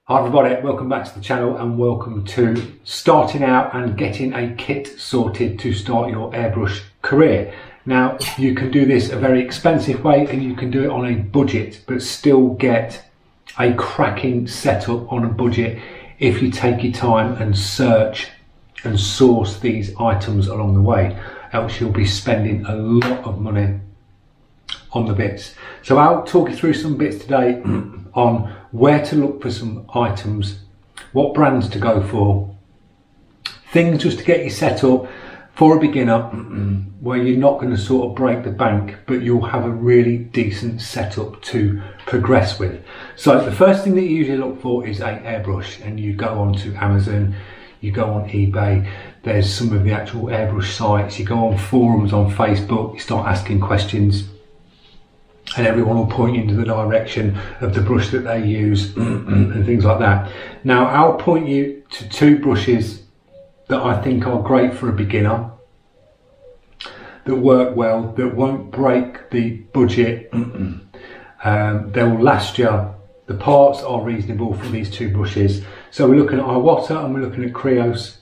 Hi everybody, welcome back to the channel and welcome to starting out and getting a kit sorted to start your airbrush career. Now you can do this a very expensive way and you can do it on a budget but still get a cracking setup on a budget if you take your time and search and source these items along the way, else you'll be spending a lot of money on the bits. So I'll talk you through some bits today on where to look for some items, what brands to go for, things just to get you set up for a beginner where you're not going to sort of break the bank, but you'll have a really decent setup to progress with. So the first thing that you usually look for is a airbrush, and you go on to Amazon, you go on eBay, there's some of the actual airbrush sites, you go on forums on Facebook, you start asking questions, and everyone will point you into the direction of the brush that they use and things like that. Now I'll point you to two brushes that I think are great for a beginner, that work well, that won't break the budget, they will last you. The parts are reasonable for these two brushes. So we're looking at Iwata and we're looking at Krios.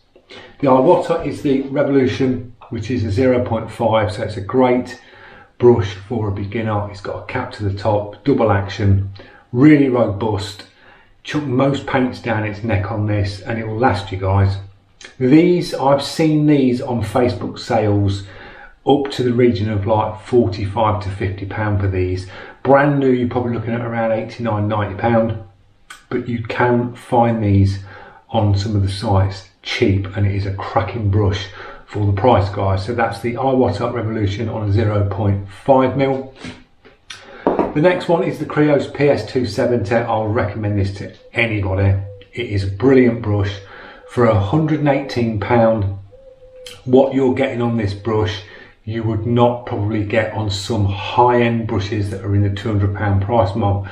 The Iwata is the Revolution, which is a 0.5, so it's a great brush for a beginner. It's got a cap to the top, double action, really robust. Chuck most paints down its neck on this and it will last you guys. These, I've seen these on Facebook sales up to the region of like 45 to 50 pound for these. Brand new, you're probably looking at around 89, 90 pound, but you can find these on some of the sites cheap, and it is a cracking brush for the price, guys. So that's the Iwata Revolution on a 0.5mm. The next one is the Krios PS270. I'll recommend this to anybody. It is a brilliant brush for £118. What you're getting on this brush you would not probably get on some high-end brushes that are in the £200 price mark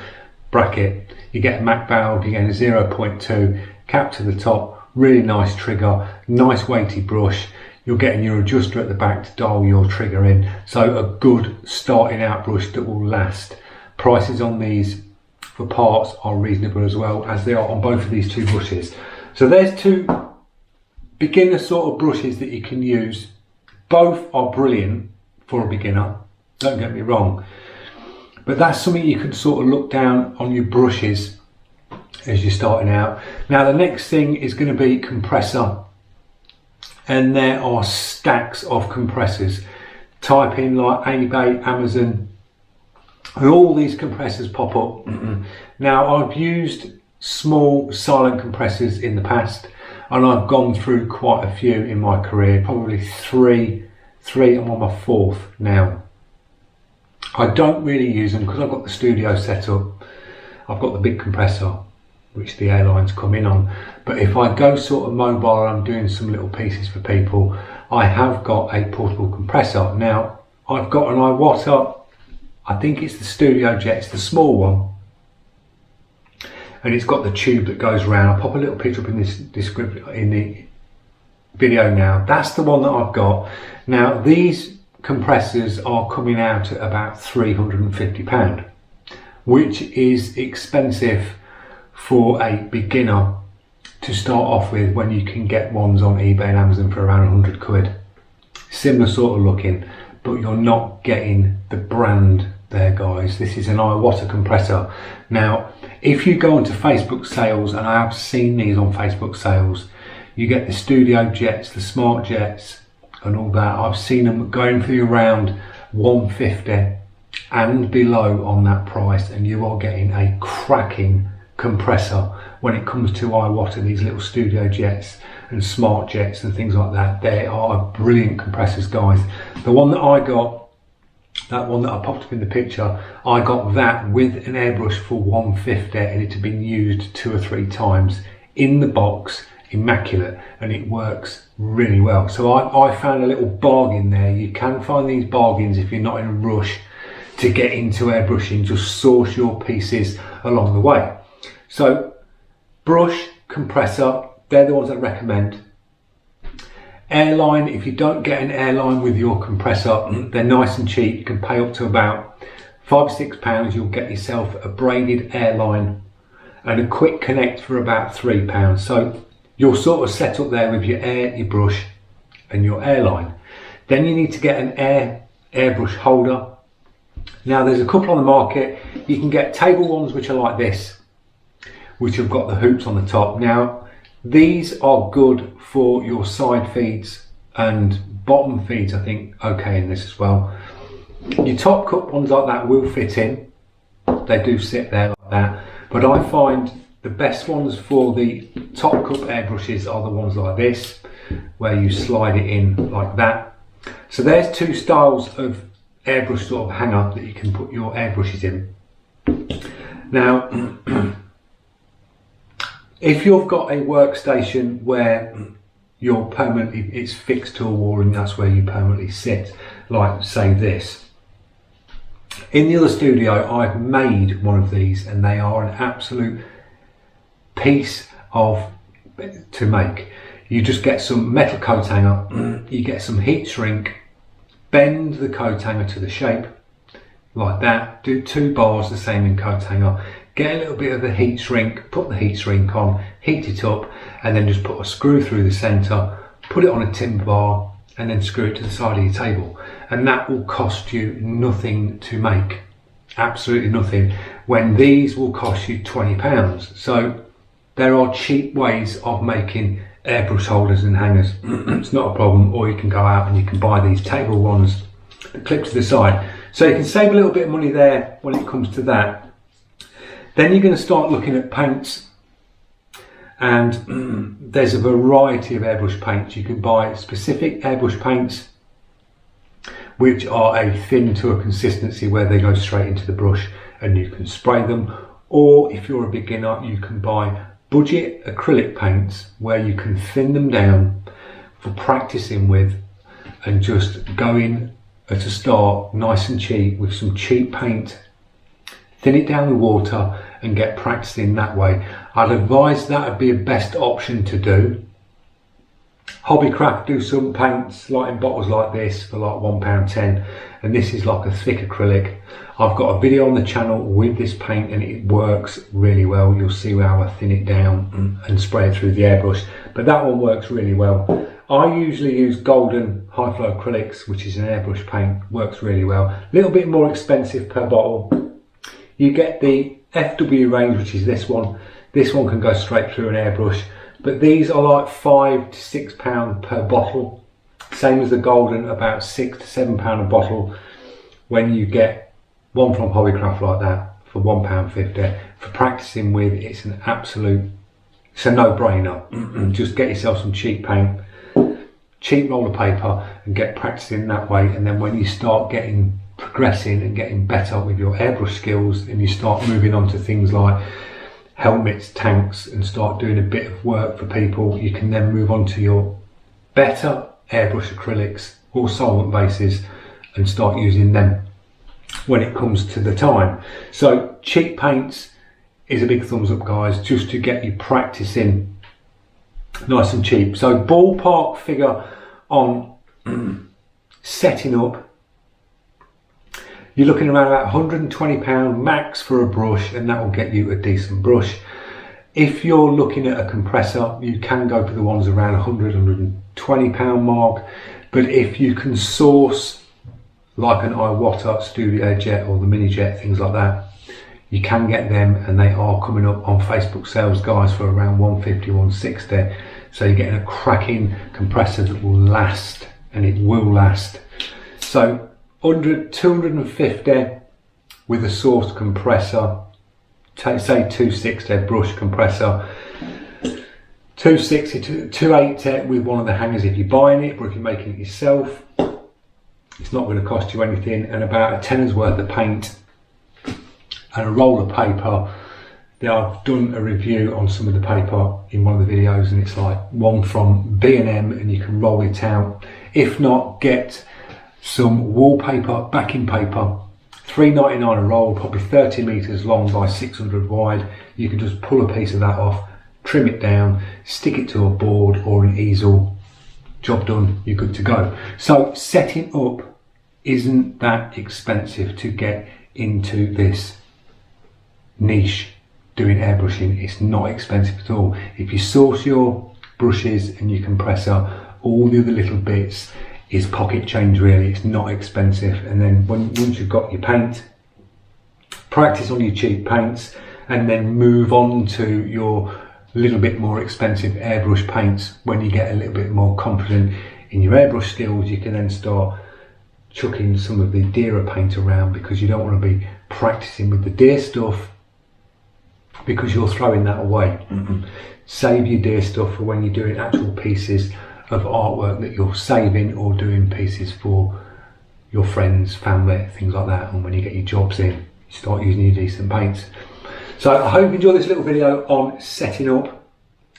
bracket. You get a Mac valve, you get a 0.2 cap to the top, really nice trigger, nice weighty brush. You're getting your adjuster at the back to dial your trigger in. So a good starting out brush that will last. Prices on these for parts are reasonable as well, as they are on both of these two brushes. So there's two beginner sort of brushes that you can use. Both are brilliant for a beginner, don't get me wrong. But that's something you can sort of look down on your brushes as you're starting out. Now the next thing is going to be compressor. And there are stacks of compressors. Type in like eBay, Amazon, and all these compressors pop up. Now I've used small silent compressors in the past, and I've gone through quite a few in my career, probably three. I'm on my fourth now. I don't really use them because I've got the studio set up. I've got the big compressor, which the airlines come in on. But if I go sort of mobile and I'm doing some little pieces for people, I have got a portable compressor. Now, I've got an Iwata, I think it's the Studio Jet, it's the small one. And it's got the tube that goes around. I'll pop a little picture up in this description, in the video now. That's the one that I've got. Now, these compressors are coming out at about £350, which is expensive for a beginner to start off with, when you can get ones on eBay and Amazon for around 100 quid. Similar sort of looking, but you're not getting the brand there, guys. This is an Iwata compressor. Now, if you go onto Facebook sales, and I have seen these on Facebook sales, you get the Studio Jets, the Smart Jets and all that. I've seen them going for around 150 and below on that price, and you are getting a cracking compressor when it comes to Iwata. These little Studio Jets and Smart Jets and things like that, they are brilliant compressors, guys. The one that I got, that one that I popped up in the picture, I got that with an airbrush for 150, and it had been used 2 or 3 times in the box, immaculate, and it works really well. So I found a little bargain there. You can find these bargains if you're not in a rush to get into airbrushing. Just source your pieces along the way. So brush, compressor, they're the ones I recommend. Airline, if you don't get an airline with your compressor, they're nice and cheap. You can pay up to about £5 or £6. You'll get yourself a braided airline and a quick connect for about £3. So you're sort of set up there with your air, your brush and your airline. Then you need to get an airbrush holder. Now there's a couple on the market. You can get table ones which are like this, which have got the hoops on the top. Now these are good for your side feeds and bottom feeds, I think, okay in this as well. Your top cup ones like that will fit in. They do sit there like that. But I find the best ones for the top cup airbrushes are the ones like this, where you slide it in like that. So there's two styles of airbrush sort of hanger that you can put your airbrushes in. Now, if you've got a workstation where you're permanently, it's fixed to a wall and that's where you permanently sit, like say this. In the other studio, I've made one of these and they are an absolute piece to make. You just get some metal coat hanger, you get some heat shrink, bend the coat hanger to the shape like that, do 2 bars the same in coat hanger, get a little bit of the heat shrink, put the heat shrink on, heat it up, and then just put a screw through the center, put it on a timber bar, and then screw it to the side of your table. And that will cost you nothing to make, absolutely nothing, when these will cost you £20. So there are cheap ways of making airbrush holders and hangers. It's not a problem. Or you can go out and you can buy these table ones that clip to the side. So you can save a little bit of money there when it comes to that. Then you're going to start looking at paints, and there's a variety of airbrush paints. You can buy specific airbrush paints which are a thin to a consistency where they go straight into the brush and you can spray them. Or if you're a beginner, you can buy budget acrylic paints where you can thin them down for practicing with and just go in at a start nice and cheap with some cheap paint, thin it down with water and get practicing that way. I'd advise that would be a best option to do. Hobbycraft do some paints like in bottles like this for like £1.10, and this is like a thick acrylic. I've got a video on the channel with this paint and it works really well. You'll see how I thin it down and spray it through the airbrush, but that one works really well. I usually use golden high flow acrylics, which is an airbrush paint, works really well. A little bit more expensive per bottle. You get the FW range, which is this one. This one can go straight through an airbrush, but these are like £5 to £6 per bottle. Same as the golden, about £6 to £7 a bottle. When you get one from Hobbycraft like that for £1.50 for practicing with, it's an absolute, it's a no-brainer. Just get yourself some cheap paint, cheap roll of paper, and get practicing that way. And then when you start progressing and getting better with your airbrush skills, and you start moving on to things like helmets, tanks, and start doing a bit of work for people, you can then move on to your better airbrush acrylics or solvent bases and start using them when it comes to the time. So cheap paints is a big thumbs up, guys, just to get you practicing nice and cheap. So ballpark figure on setting up, you're looking around about £120 max for a brush, and that will get you a decent brush. If you're looking at a compressor, you can go for the ones around £100, £120 mark. But if you can source like an Iwata Studio Jet or the Mini Jet, things like that, you can get them, and they are coming up on Facebook sales, guys, for around £150, £160. So you're getting a cracking compressor that will last, and it will last. So 250 with a source compressor, say 260 brush compressor, 260 to 280 with one of the hangers if you're buying it, but if you're making it yourself, it's not going to cost you anything, and about a tenner's worth of paint and a roll of paper. I've done a review on some of the paper in one of the videos, and it's like one from B&M, and you can roll it out. If not, get some wallpaper, backing paper, £3.99 a roll, probably 30 meters long by 600 wide. You can just pull a piece of that off, trim it down, stick it to a board or an easel, job done, you're good to go. So setting up isn't that expensive to get into this niche doing airbrushing. It's not expensive at all. If you source your brushes and your compressor, all the other little bits is pocket change really. It's not expensive. And then once you've got your paint, practice on your cheap paints and then move on to your little bit more expensive airbrush paints. When you get a little bit more confident in your airbrush skills, you can then start chucking some of the dearer paint around, because you don't want to be practicing with the dear stuff because you're throwing that away. Save your dear stuff for when you're doing actual pieces of artwork that you're saving, or doing pieces for your friends, family, things like that. And when you get your jobs in, you start using your decent paints. So I hope you enjoyed this little video on setting up.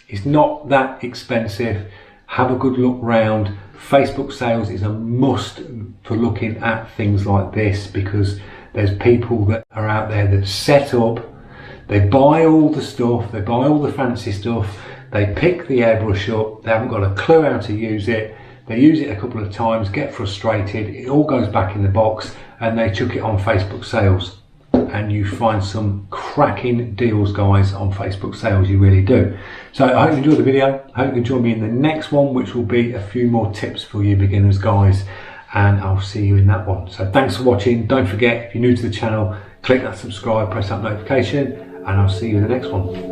It's not that expensive. Have a good look round. Facebook sales is a must for looking at things like this, because there's people that are out there that set up, they buy all the stuff, they buy all the fancy stuff, they pick the airbrush up, they haven't got a clue how to use it, they use it a couple of times, get frustrated, it all goes back in the box, and they chuck it on Facebook sales. And you find some cracking deals, guys, on Facebook sales, you really do. So I hope you enjoyed the video. I hope you join me in the next one, which will be a few more tips for you beginners, guys, and I'll see you in that one. So thanks for watching. Don't forget, if you're new to the channel, click that subscribe, press that notification, and I'll see you in the next one.